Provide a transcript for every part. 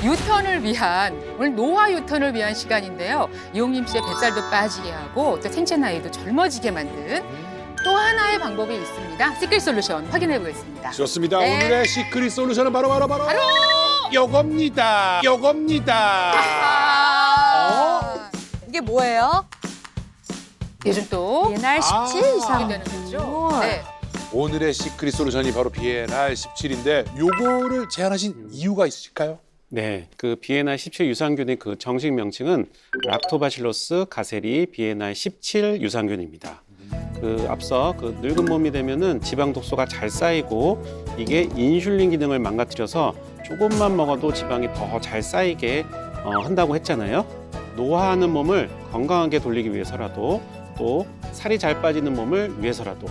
유턴을 위한, 오늘 노화 유턴을 위한 시간인데요. 이용림 씨의 뱃살도 빠지게 하고 또 생체 나이도 젊어지게 만든 또 하나의 방법이 있습니다. 시크릿 솔루션 확인해 보겠습니다. 좋습니다. 네. 오늘의 시크릿 솔루션은 바로 요겁니다. 이게 뭐예요? 요즘 또 비엔알 17 하게 이상. 되는 거죠. 네. 오늘의 시크릿 솔루션이 바로 비엔알 17인데 요거를 제안하신 이유가 있으실까요? 네, 그 비엔알 17 유산균의 그 정식 명칭은 락토바실로스 가세리 비엔알 17 유산균입니다. 그 앞서 그 늙은 몸이 되면은 지방 독소가 잘 쌓이고 이게 인슐린 기능을 망가뜨려서 조금만 먹어도 지방이 더 잘 쌓이게 한다고 했잖아요. 노화하는 몸을 건강하게 돌리기 위해서라도 또 살이 잘 빠지는 몸을 위해서라도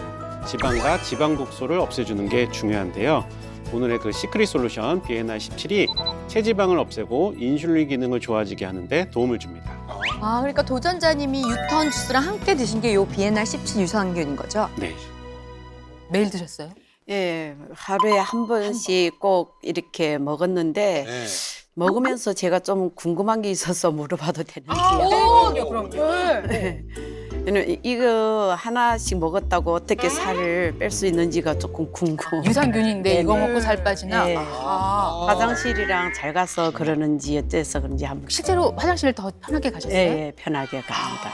지방과 지방 독소를 없애주는 게 중요한데요. 오늘의 그 시크릿 솔루션 비엔알 17이 체지방을 없애고 인슐린 기능을 좋아지게 하는데 도움을 줍니다. 아, 그러니까 도전자님이 유턴 주스랑 함께 드신 게 요 비엔알 17 유산균인 거죠? 네. 매일 드셨어요? 예, 하루에 한 번씩 꼭 이렇게 먹었는데 네. 먹으면서 제가 좀 궁금한 게 있어서 물어봐도 되는지요? 그럼요. 이거 하나씩 먹었다고 어떻게 살을 뺄 수 있는지가 조금 궁금. 유산균인데 이거 먹고 살 빠지나? 네. 아. 화장실이랑 잘 가서 그러는지 어째서 그런지 한번. 실제로 화장실 더 편하게 가셨어요? 예, 편하게 갑니다.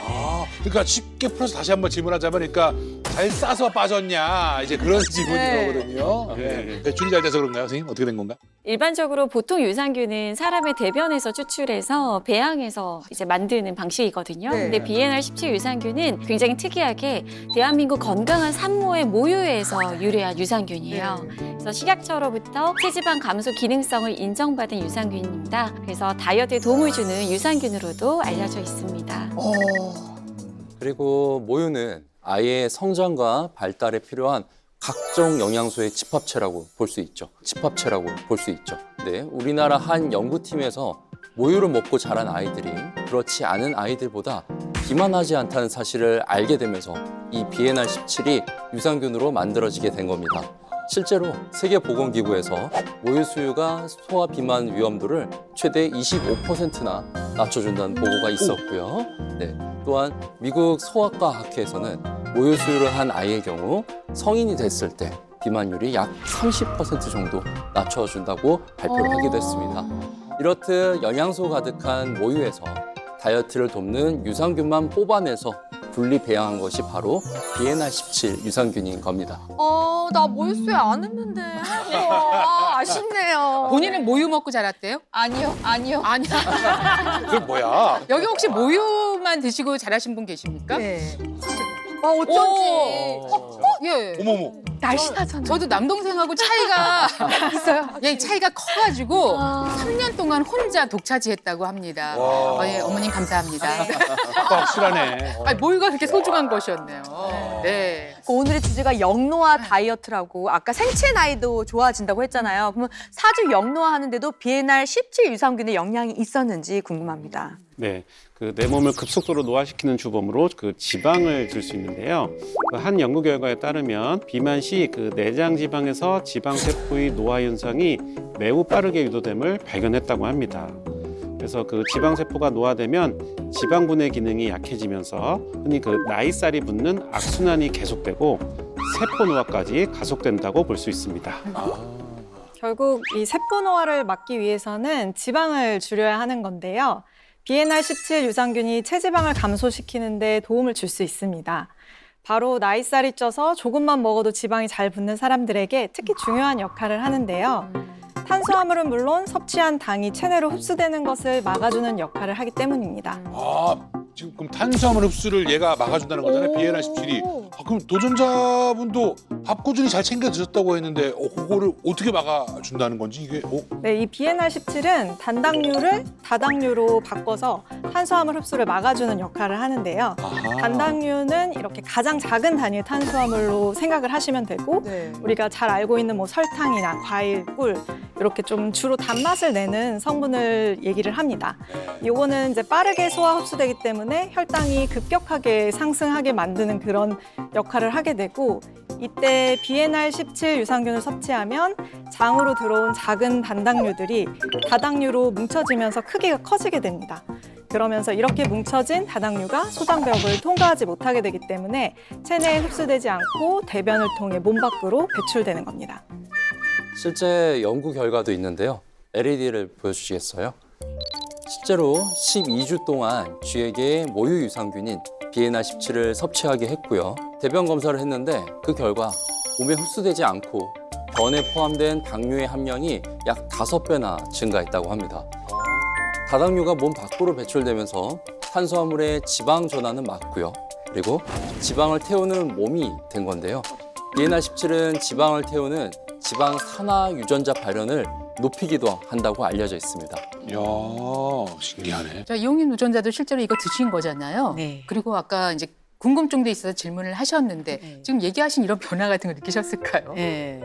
그러니까 쉽게 풀어서 다시 한번 질문하자면, 그러니까 잘 싸서 빠졌냐 이제 그런 질문인 거거든요. 네. 배출이 잘 돼서 그런가요, 선생님? 어떻게 된 건가? 일반적으로 보통 유산균은 사람의 대변에서 추출해서 배양해서 이제 만드는 방식이거든요. 네. 근데 비엔알 17 유산균은 굉장히 특이하게 대한민국 건강한 산모의 모유에서 유래한 유산균이에요. 그래서 식약처로부터 체지방 감소 기능성을 인정받은 유산균입니다. 그래서 다이어트에 도움을 주는 유산균으로도 알려져 있습니다. 그리고 모유는 아이의 성장과 발달에 필요한 각종 영양소의 집합체라고 볼 수 있죠. 네, 우리나라 한 연구팀에서 모유를 먹고 자란 아이들이 그렇지 않은 아이들보다 비만하지 않다는 사실을 알게 되면서 이 비엔알 17이 유산균으로 만들어지게 된 겁니다. 실제로 세계보건기구에서 모유 수유가 소아 비만 위험도를 최대 25%나 낮춰준다는 보고가 있었고요. 네, 또한 미국 소아과 학회에서는 모유 수유를 한 아이의 경우 성인이 됐을 때 비만율이 약 30% 정도 낮춰준다고 발표를 하기도 했습니다. 이렇듯 영양소 가득한 모유에서 다이어트를 돕는 유산균만 뽑아내서 분리 배양한 것이 바로 비엔알 17 유산균인 겁니다. 나 모유수유 안 했는데. 아쉽네요. 본인은 모유 먹고 자랐대요? 아니요. 아니야. 그게 뭐야? 여기 혹시 모유만 드시고 자라신 분 계십니까? 네. 어쩐지. 예. 어머머. 날씬하잖아. 저도 남동생하고 차이가 있어요. 예, 차이가 커가지고 3년 동안 혼자 독차지했다고 합니다. 예, 어머님 감사합니다. 아빠 확실하네. 아니, 모유가 그렇게 소중한 것이었네요. 네. 오늘의 주제가 영노화 다이어트라고 아까 생체 나이도 좋아진다고 했잖아요. 그러면 사주 영노화 하는데도 비엔알 17 유산균의 영향이 있었는지 궁금합니다. 네, 그 내 몸을 급속도로 노화시키는 주범으로 그 지방을 들 수 있는데요. 그 한 연구 결과에 따르면 비만 시 그 내장 지방에서 지방 세포의 노화 현상이 매우 빠르게 유도됨을 발견했다고 합니다. 그래서 그 지방 세포가 노화되면 지방 분해 기능이 약해지면서 흔히 그 나이살이 붙는 악순환이 계속되고 세포 노화까지 가속된다고 볼 수 있습니다. 결국 이 세포 노화를 막기 위해서는 지방을 줄여야 하는 건데요. 비엔알 17 유산균이 체지방을 감소시키는 데 도움을 줄 수 있습니다. 바로 나이살이 쪄서 조금만 먹어도 지방이 잘 붙는 사람들에게 특히 중요한 역할을 하는데요. 탄수화물은 물론 섭취한 당이 체내로 흡수되는 것을 막아주는 역할을 하기 때문입니다. 지금 그럼 탄수화물 흡수를 얘가 막아준다는 거잖아요. 비엔알 17이. 그럼 도전자분도 밥 꾸준히 잘 챙겨 드셨다고 했는데 그거를 어떻게 막아준다는 건지 이게 네, 이 비엔알 17은 단당류를 다당류로 바꿔서 탄수화물 흡수를 막아주는 역할을 하는데요. 단당류는 이렇게 가장 작은 단위의 탄수화물로 생각을 하시면 되고 우리가 잘 알고 있는 뭐 설탕이나 과일, 꿀 이렇게 좀 주로 단맛을 내는 성분을 얘기를 합니다. 요거는 이제 빠르게 소화 흡수되기 때문에 혈당이 급격하게 상승하게 만드는 그런 역할을 하게 되고 이때 비엔알 17 유산균을 섭취하면 장으로 들어온 작은 단당류들이 다당류로 뭉쳐지면서 크기가 커지게 됩니다. 그러면서 이렇게 뭉쳐진 다당류가 소장벽을 통과하지 못하게 되기 때문에 체내에 흡수되지 않고 대변을 통해 몸 밖으로 배출되는 겁니다. 실제 연구 결과도 있는데요. LED를 보여주시겠어요? 실제로 12주 동안 쥐에게 모유 유산균인 비에나 17을 섭취하게 했고요. 대변 검사를 했는데 그 결과 몸에 흡수되지 않고 변에 포함된 당류의 함량이 약 5배나 증가했다고 합니다. 다당류가 몸 밖으로 배출되면서 탄수화물의 지방 전환은 막고요. 그리고 지방을 태우는 몸이 된 건데요. 비에나 17은 지방을 태우는 지방 산화 유전자 발현을 높이기도 한다고 알려져 있습니다. 이야, 신기하네. 자, 이용님 유전자도 실제로 이거 드신 거잖아요. 네. 그리고 아까 이제 궁금증도 있어서 질문을 하셨는데 네. 지금 얘기하신 이런 변화 같은 거 느끼셨을까요? 네.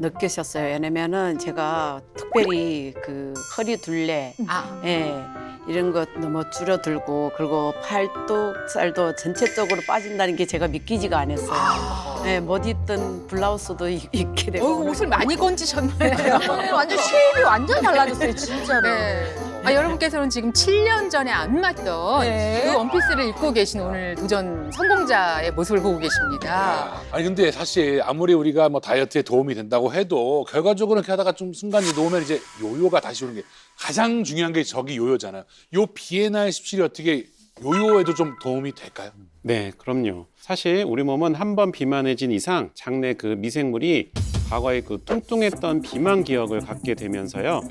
느끼셨어요. 왜냐면은 제가 특별히 그 허리 둘레, 아, 이런 것 너무 줄어들고 그리고 팔뚝살도 전체적으로 빠진다는 게 제가 믿기지가 않았어요. 못 입던 블라우스도 입게 되고. 옷을 많이 건지셨네요. 완전 쉐입이 완전 달라졌어요, 진짜로. 네. 아, 여러분께서는 지금 7년 전에 안 맞던 네. 그 원피스를 입고 계신 오늘 도전 성공자의 모습을 보고 계십니다. 아니 근데 사실 아무리 우리가 뭐 다이어트에 도움이 된다고 해도 결과적으로 이렇게 하다가 좀 순간 놓으면 이제 요요가 다시 오는 게 가장 중요한 게 저기 요요잖아요. 요 비에날 17이 어떻게 요요에도 좀 도움이 될까요? 네, 그럼요. 사실 우리 몸은 한 번 비만해진 이상 장내 그 미생물이 과거에 그 뚱뚱했던 비만 기억을 갖게 되면서요.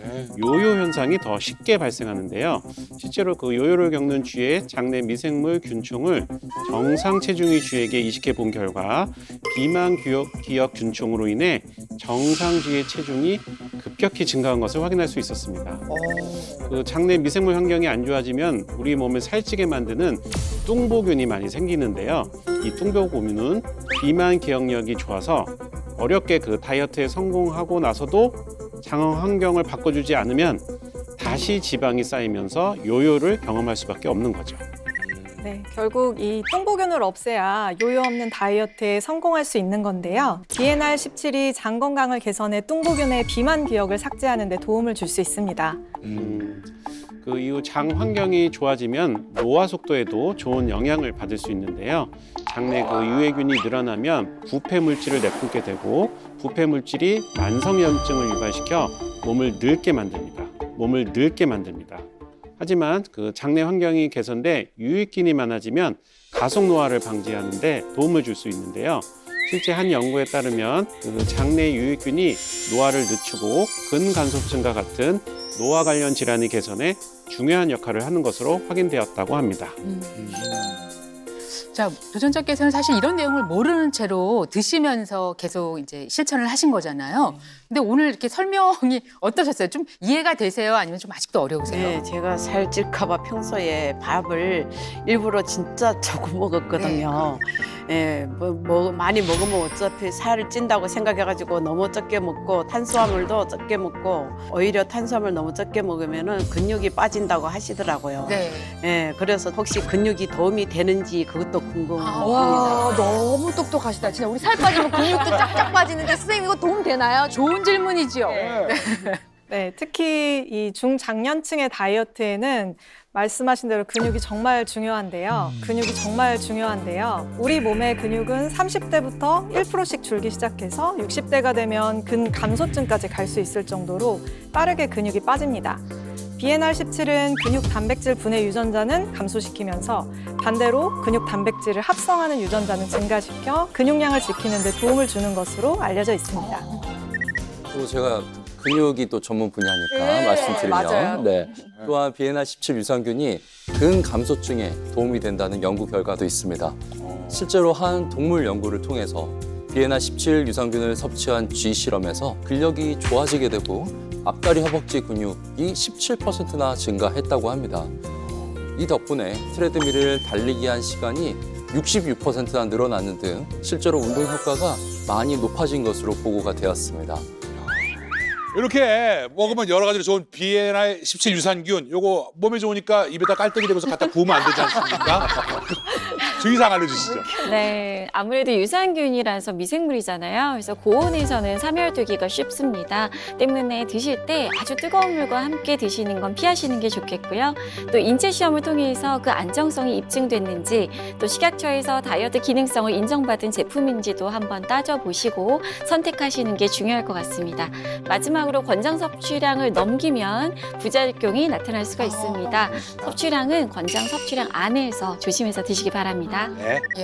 요요 현상이 더 쉽게 발생하는데요. 실제로 그 요요를 겪는 쥐의 장내 미생물 균총을 정상 체중의 쥐에게 이식해 본 결과 비만 기억 균총으로 인해 정상 쥐의 체중이 급격히 증가한 것을 확인할 수 있었습니다. 그 장내 미생물 환경이 안 좋아지면 우리 몸을 살찌게 만드는 뚱보균이 많이 생기는데요. 이 뚱보균은 비만 기억력이 좋아서 어렵게 그 다이어트에 성공하고 나서도 장 환경을 바꿔주지 않으면 다시 지방이 쌓이면서 요요를 경험할 수밖에 없는 거죠. 네, 결국 이 뚱보균을 없애야 요요 없는 다이어트에 성공할 수 있는 건데요. 비엔알 17이 장 건강을 개선해 뚱보균의 비만 기억을 삭제하는 데 도움을 줄 수 있습니다. 그 이후 장 환경이 좋아지면 노화 속도에도 좋은 영향을 받을 수 있는데요. 장내 그 유해균이 늘어나면 부패 물질을 내뿜게 되고 부패 물질이 만성염증을 유발시켜 몸을 늙게 만듭니다. 하지만 그 장내 환경이 개선돼 유익균이 많아지면 가속 노화를 방지하는 데 도움을 줄 수 있는데요. 실제 한 연구에 따르면 그 장내 유익균이 노화를 늦추고 근간소증과 같은 노화 관련 질환의 개선에 중요한 역할을 하는 것으로 확인되었다고 합니다. 자, 도전자께서는 사실 이런 내용을 모르는 채로 드시면서 계속 이제 실천을 하신 거잖아요. 근데 오늘 이렇게 설명이 어떠셨어요? 좀 이해가 되세요? 아니면 좀 아직도 어려우세요? 네, 제가 살찔까봐 평소에 밥을 일부러 진짜 조금 먹었거든요. 많이 먹으면 어차피 살을 찐다고 생각해가지고 너무 적게 먹고 탄수화물도 적게 먹고 오히려 탄수화물 너무 적게 먹으면은 근육이 빠진다고 하시더라고요. 네. 그래서 혹시 근육이 도움이 되는지 그것도 궁금합니다. 와, 너무 똑똑하시다. 진짜 우리 살 빠지면 근육도 쫙쫙 빠지는데 선생님 이거 도움 되나요? 좋은 질문이죠. 네, 특히 이 중장년층의 다이어트에는 말씀하신 대로 근육이 정말 중요한데요. 우리 몸의 근육은 30대부터 1%씩 줄기 시작해서 60대가 되면 근감소증까지 갈 수 있을 정도로 빠르게 근육이 빠집니다. 비엔알 17은 근육 단백질 분해 유전자는 감소시키면서 반대로 근육 단백질을 합성하는 유전자는 증가시켜 근육량을 지키는 데 도움을 주는 것으로 알려져 있습니다. 그리고 제가 근육이 또 전문 분야니까 네, 말씀드리면 맞아요. 네. 또한 비에나 17 유산균이 근감소증에 도움이 된다는 연구 결과도 있습니다. 실제로 한 동물 연구를 통해서 비에나 17 유산균을 섭취한 쥐 실험에서 근력이 좋아지게 되고 앞다리 허벅지 근육이 17%나 증가했다고 합니다. 이 덕분에 트레드밀을 달리기 한 시간이 66%나 늘어나는 등 실제로 운동 효과가 많이 높아진 것으로 보고가 되었습니다. 이렇게 먹으면 여러 가지로 좋은 비에날 17 유산균 요거 몸에 좋으니까 입에다 깔때기 대고서 갖다 부으면 안 되지 않습니까? 주의사항 알려주시죠. 네, 아무래도 유산균이라서 미생물이잖아요. 그래서 고온에서는 사멸되기가 쉽습니다. 때문에 드실 때 아주 뜨거운 물과 함께 드시는 건 피하시는 게 좋겠고요. 또 인체 시험을 통해서 그 안정성이 입증됐는지, 또 식약처에서 다이어트 기능성을 인정받은 제품인지도 한번 따져보시고 선택하시는 게 중요할 것 같습니다. 마지막으로 권장 섭취량을 넘기면 부작용이 나타날 수가 있습니다. 섭취량은 권장 섭취량 안에서 조심해서 드시기 바랍니다. 네. 예.